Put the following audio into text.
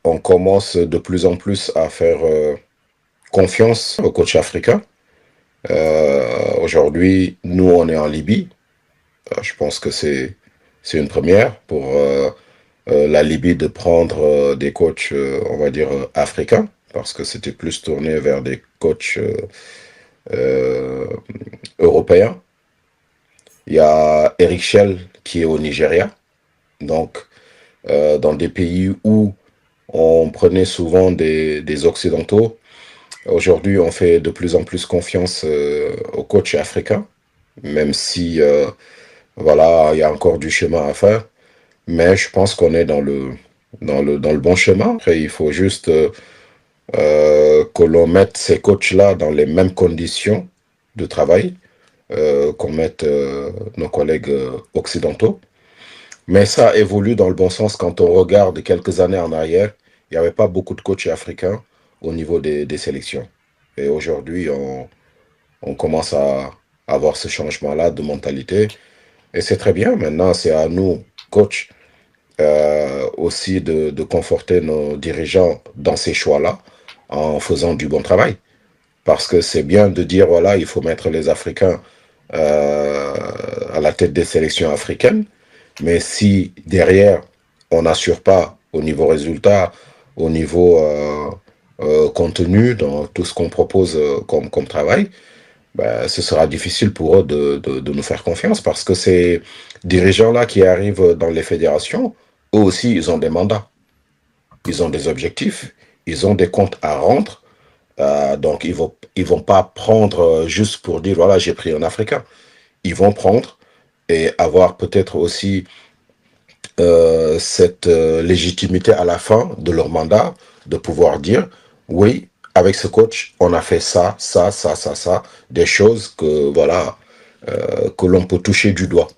on commence de plus en plus à faire confiance aux coachs africains. Aujourd'hui, nous, on est en Libye. Je pense que c'est une première pour la Libye de prendre des coachs, on va dire, africains, parce que c'était plus tourné vers des coachs euh, européens. Il y a Eric Schell qui est au Nigeria. Donc, dans des pays où on prenait souvent des Occidentaux, aujourd'hui, on fait de plus en plus confiance aux coachs africains, même si, voilà, il y a encore du chemin à faire. Mais je pense qu'on est dans le bon chemin. Après, il faut juste que l'on mette ces coachs-là dans les mêmes conditions de travail qu'on mette nos collègues occidentaux. Mais ça évolue dans le bon sens quand on regarde quelques années en arrière. Il n'y avait pas beaucoup de coachs africains au niveau des sélections. Et aujourd'hui, on commence à avoir ce changement-là de mentalité. Et c'est très bien. Maintenant, c'est à nous, coachs, aussi de conforter nos dirigeants dans ces choix-là en faisant du bon travail. Parce que c'est bien de dire, voilà, il faut mettre les Africains euh, à la tête des sélections africaines, mais si derrière, on n'assure pas au niveau résultat, au niveau contenu, dans tout ce qu'on propose comme travail, ben, ce sera difficile pour eux de nous faire confiance parce que ces dirigeants-là qui arrivent dans les fédérations, eux aussi, ils ont des mandats, ils ont des objectifs, ils ont des comptes à rendre. Donc, ils vont pas prendre juste pour dire, voilà, j'ai pris un Africain. Ils vont prendre et avoir peut-être aussi cette légitimité à la fin de leur mandat de pouvoir dire, oui, avec ce coach, on a fait ça, ça, ça, ça, ça, des choses que, voilà, que l'on peut toucher du doigt.